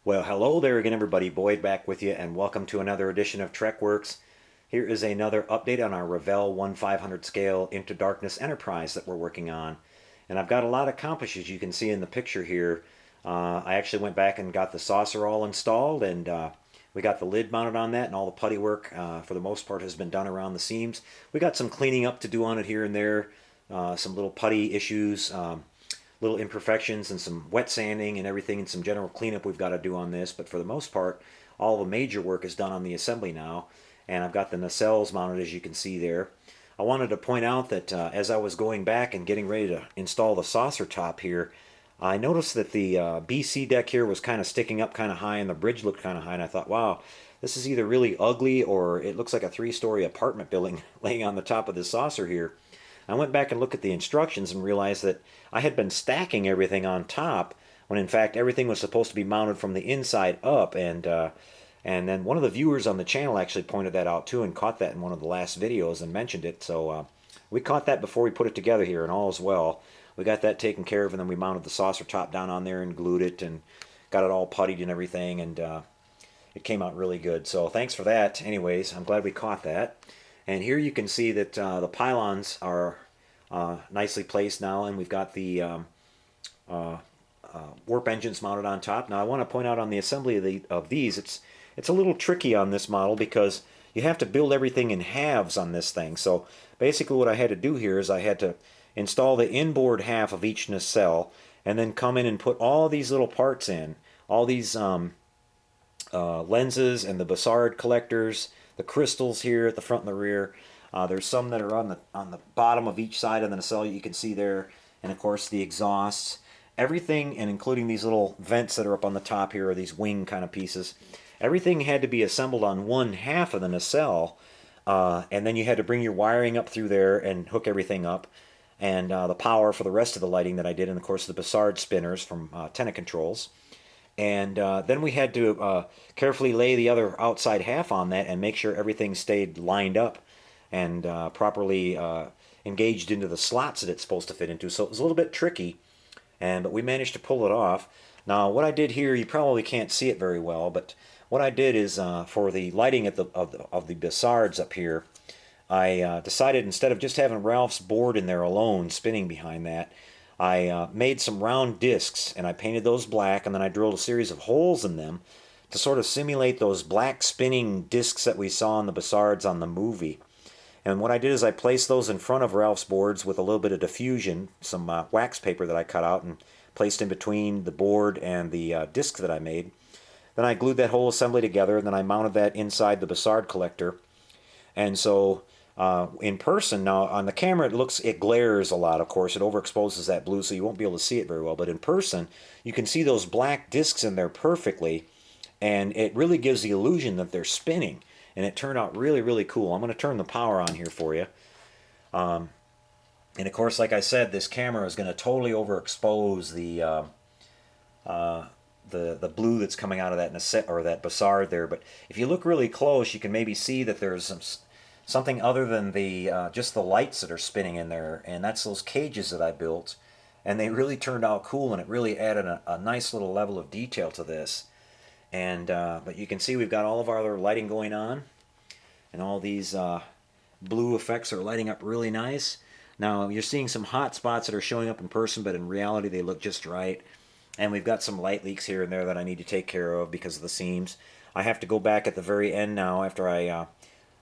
Well, hello there again, everybody. Boyd back with you, and welcome to another edition of TrekWorks. Here is another update on our Revell 1/500 scale Into Darkness Enterprise that we're working on. And I've got a lot accomplished, as you can see in the picture here. I actually went back and got the saucer all installed, and we got the lid mounted on that, and all the putty work, for the most part, has been done around the seams. We got some cleaning up to do on it here and there, some little putty issues. Little imperfections and some wet sanding and everything and some general cleanup we've got to do on this, but for the most part all the major work is done on the assembly now, and I've got the nacelles mounted, as you can see there. I wanted to point out that as I was going back and getting ready to install the saucer top here, I noticed that the BC deck here was kind of sticking up kind of high and the bridge looked kind of high, and I thought, wow, this is either really ugly or it looks like a three-story apartment building laying on the top of this saucer here. I went back and looked at the instructions and realized that I had been stacking everything on top when in fact everything was supposed to be mounted from the inside up, and then one of the viewers on the channel actually pointed that out too and caught that in one of the last videos and mentioned it. So we caught that before we put it together here, and all is well. We got that taken care of, and then we mounted the saucer top down on there and glued it and got it all puttied and everything, and it came out really good. So thanks for that. Anyways, I'm glad we caught that. And here you can see that the pylons are nicely placed now, and we've got the warp engines mounted on top. Now I want to point out on the assembly of these, it's a little tricky on this model because you have to build everything in halves on this thing. So basically what I had to do here is I had to install the inboard half of each nacelle and then come in and put all these little parts in, all these lenses and the bussard collectors, the crystals here at the front and the rear. There's some that are on the bottom of each side of the nacelle, you can see there, and of course the exhausts. Everything, and including these little vents that are up on the top here, or these wing kind of pieces, everything had to be assembled on one half of the nacelle, and then you had to bring your wiring up through there and hook everything up, and the power for the rest of the lighting that I did, and of course the bussard spinners from Tenacontrols. And then we had to carefully lay the other outside half on that and make sure everything stayed lined up and properly engaged into the slots that it's supposed to fit into. So it was a little bit tricky, but we managed to pull it off. Now what I did here, you probably can't see it very well, but what I did is for the lighting of the bussards up here, I decided instead of just having Ralph's board in there alone spinning behind that, I made some round discs and I painted those black, and then I drilled a series of holes in them to sort of simulate those black spinning discs that we saw in the bussards on the movie. And what I did is I placed those in front of Ralph's boards with a little bit of diffusion, some wax paper that I cut out and placed in between the board and the disc that I made. Then I glued that whole assembly together, and then I mounted that inside the bussard collector. And so in person, now on the camera it glares a lot, of course, it overexposes that blue so you won't be able to see it very well, but in person you can see those black discs in there perfectly, and it really gives the illusion that they're spinning, and it turned out really, really cool. I'm going to turn the power on here for you, and of course, like I said, this camera is going to totally overexpose the blue that's coming out of that nacelle or that bussard there, but if you look really close you can maybe see that there's something other than the just the lights that are spinning in there, and that's those cages that I built, and they really turned out cool, and it really added a nice little level of detail to this. And but you can see we've got all of our other lighting going on, and all these blue effects are lighting up really nice. Now you're seeing some hot spots that are showing up in person, but in reality they look just right. And we've got some light leaks here and there that I need to take care of because of the seams. I have to go back at the very end now after I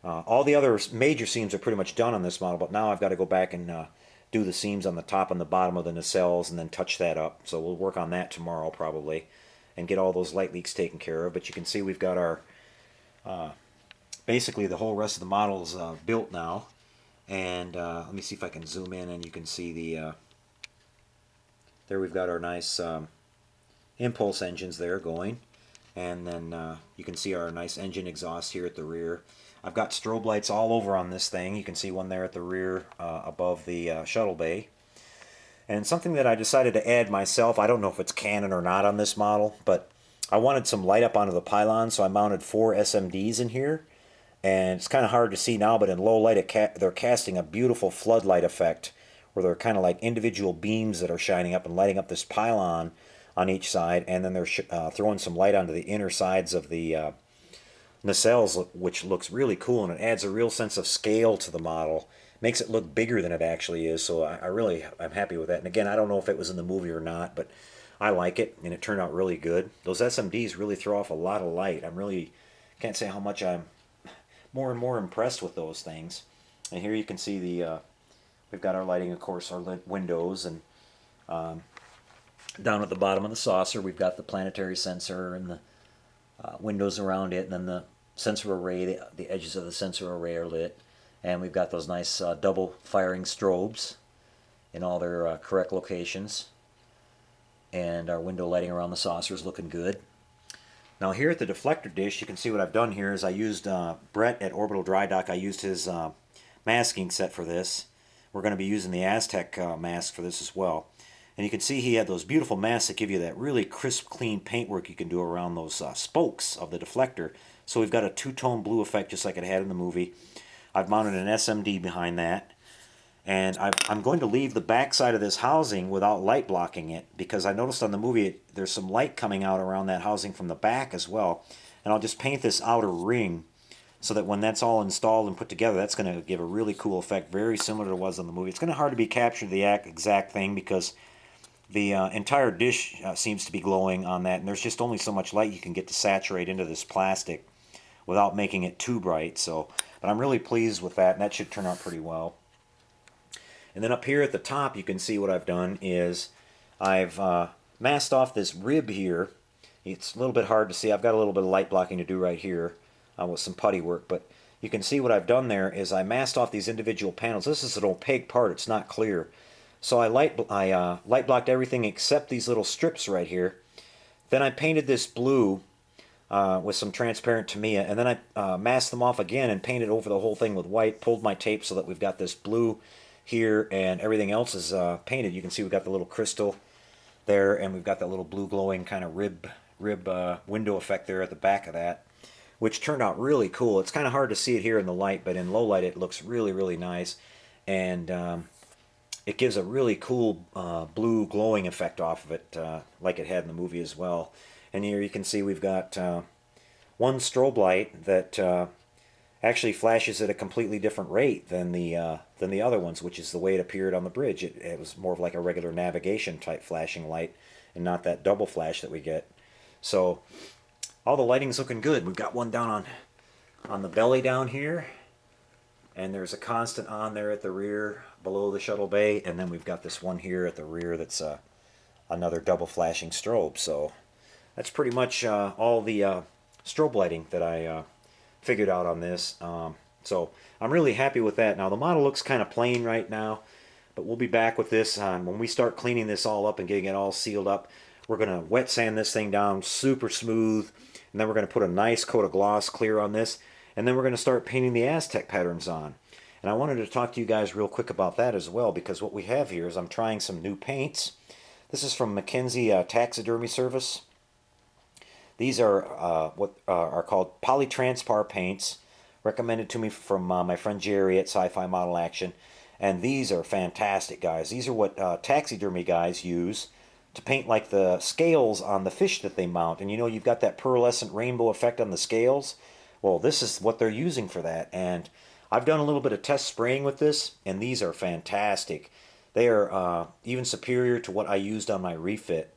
all the other major seams are pretty much done on this model, but now I've got to go back and do the seams on the top and the bottom of the nacelles and then touch that up. So we'll work on that tomorrow probably and get all those light leaks taken care of. But you can see we've got our basically the whole rest of the models built now. And let me see if I can zoom in, and you can see the there we've got our nice impulse engines there going, and then you can see our nice engine exhaust here at the rear. I've got strobe lights all over on this thing. You can see one there at the rear above the shuttle bay. And something that I decided to add myself, I don't know if it's canon or not on this model, but I wanted some light up onto the pylon, so I mounted 4 SMDs in here. And it's kind of hard to see now, but in low light they're casting a beautiful floodlight effect where they're kind of like individual beams that are shining up and lighting up this pylon on each side, and then they're throwing some light onto the inner sides of the nacelles, which looks really cool, and it adds a real sense of scale to the model. Makes it look bigger than it actually is, so I'm happy with that. And again, I don't know if it was in the movie or not, but I like it, and it turned out really good. Those SMDs really throw off a lot of light. Can't say how much I'm more and more impressed with those things. And here you can see we've got our lighting, of course, our windows, and down at the bottom of the saucer, we've got the planetary sensor and the windows around it, and then the sensor array, the edges of the sensor array are lit. And we've got those nice double firing strobes in all their correct locations. And our window lighting around the saucer is looking good. Now here at the deflector dish, you can see what I've done here is I used Brett at Orbital Drydock. I used his masking set for this. We're going to be using the Aztec mask for this as well. And you can see he had those beautiful masks that give you that really crisp, clean paintwork you can do around those spokes of the deflector. So we've got a two-tone blue effect just like it had in the movie. I've mounted an SMD behind that. And I'm going to leave the back side of this housing without light blocking it, because I noticed on the movie there's some light coming out around that housing from the back as well. And I'll just paint this outer ring so that when that's all installed and put together, that's going to give a really cool effect, very similar to what was on the movie. It's going to hard to be captured the exact thing because the entire dish seems to be glowing on that, and there's just only so much light you can get to saturate into this plastic without making it too bright. But I'm really pleased with that, and that should turn out pretty well. And then up here at the top, you can see what I've done is I've masked off this rib here. It's a little bit hard to see. I've got a little bit of light blocking to do right here with some putty work, but you can see what I've done there is I masked off these individual panels. This is an opaque part. It's not clear. So I light blocked everything except these little strips right here. Then I painted this blue with some transparent Tamiya, and then I masked them off again and painted over the whole thing with white, pulled my tape so that we've got this blue here, and everything else is painted. You can see we've got the little crystal there, and we've got that little blue glowing kind of rib window effect there at the back of that, which turned out really cool. It's kind of hard to see it here in the light, but in low light it looks really, really nice, and it gives a really cool blue glowing effect off of it, like it had in the movie as well. And here you can see we've got one strobe light that actually flashes at a completely different rate than the other ones, which is the way it appeared on the bridge. It was more of like a regular navigation type flashing light and not that double flash that we get. So all the lighting's looking good. We've got one down on the belly down here, and there's a constant on there at the rear below the shuttle bay, and then we've got this one here at the rear that's another double flashing strobe. So that's pretty much all the strobe lighting that I figured out on this. So I'm really happy with that. Now the model looks kind of plain right now, but we'll be back with this when we start cleaning this all up and getting it all sealed up. We're going to wet sand this thing down super smooth, and then we're going to put a nice coat of gloss clear on this, and then we're going to start painting the Aztec patterns on. And I wanted to talk to you guys real quick about that as well, because what we have here is I'm trying some new paints. This is from Mckensie Taxidermy Service. These are what are called polytranspar paints, recommended to me from my friend Jerry at Sci-Fi Model Action. And these are fantastic, guys. These are what taxidermy guys use to paint like the scales on the fish that they mount. And you know, you've got that pearlescent rainbow effect on the scales. Well, this is what they're using for that. And I've done a little bit of test spraying with this, and these are fantastic. They are even superior to what I used on my refit.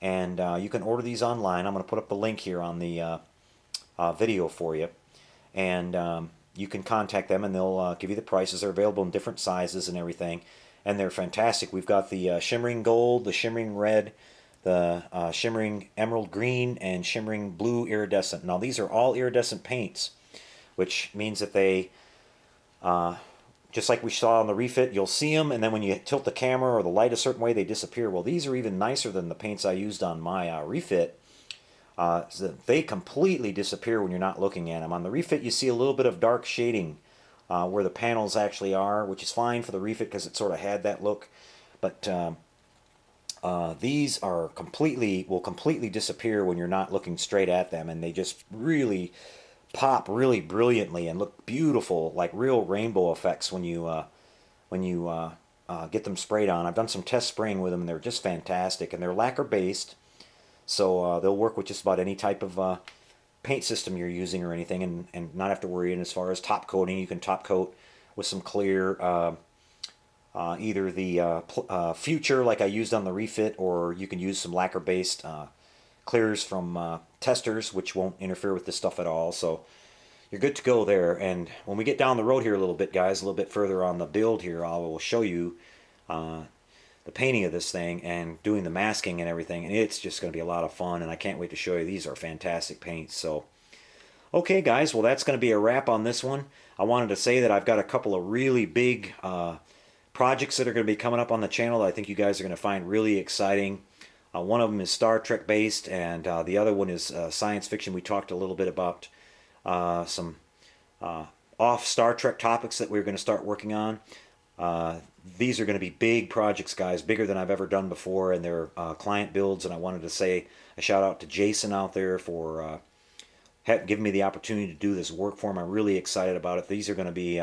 And you can order these online. I'm going to put up a link here on the video for you. And you can contact them, and they'll give you the prices. They're available in different sizes and everything. And they're fantastic. We've got the shimmering gold, the shimmering red, the shimmering emerald green, and shimmering blue iridescent. Now these are all iridescent paints, which means that they, just like we saw on the refit, you'll see them, and then when you tilt the camera or the light a certain way, they disappear. Well, these are even nicer than the paints I used on my refit. So they completely disappear when you're not looking at them. On the refit, you see a little bit of dark shading where the panels actually are, which is fine for the refit because it sort of had that look. But these are will completely disappear when you're not looking straight at them, and they just really pop really brilliantly and look beautiful, like real rainbow effects when you get them sprayed on. I've done some test spraying with them, and they're just fantastic. And they're lacquer based, So they'll work with just about any type of paint system you're using or anything, and not have to worry. And as far as top coating, you can top coat with some clear, either the Future like I used on the refit, or you can use some lacquer-based clears from testers, which won't interfere with this stuff at all. So you're good to go there. And when we get down the road here a little bit, guys, a little bit further on the build here, I will show you the painting of this thing and doing the masking and everything, and it's just going to be a lot of fun, and I can't wait to show you. These are fantastic paints. So okay, guys, well, that's going to be a wrap on this one. I wanted to say that I've got a couple of really big projects that are going to be coming up on the channel that I think you guys are going to find really exciting. One of them is Star Trek based, and the other one is science fiction. We talked a little bit about some off Star Trek topics that we're going to start working on. These are going to be big projects, guys, bigger than I've ever done before, and they're client builds. And I wanted to say a shout out to Jason out there for giving me the opportunity to do this work for him. I'm really excited about it. These are going to be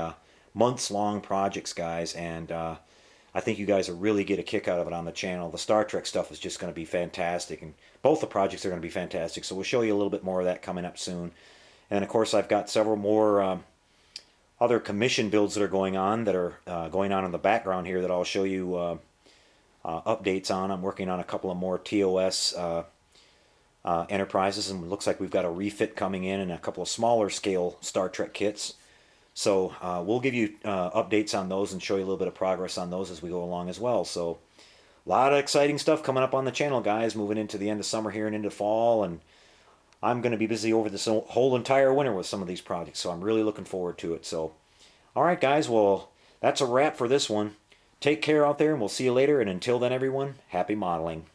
months-long projects, guys, and I think you guys will really get a kick out of it on the channel. The Star Trek stuff is just going to be fantastic, and both the projects are going to be fantastic. So we'll show you a little bit more of that coming up soon. And of course, I've got several more other commission builds that are going on in the background here that I'll show you updates on. I'm working on a couple of more TOS enterprises, and it looks like we've got a refit coming in and a couple of smaller scale Star Trek kits. So we'll give you updates on those and show you a little bit of progress on those as we go along as well. So a lot of exciting stuff coming up on the channel, guys, moving into the end of summer here and into fall, and I'm going to be busy over this whole entire winter with some of these projects, so I'm really looking forward to it. So, all right, guys, well, that's a wrap for this one. Take care out there, and we'll see you later. And until then, everyone, happy modeling.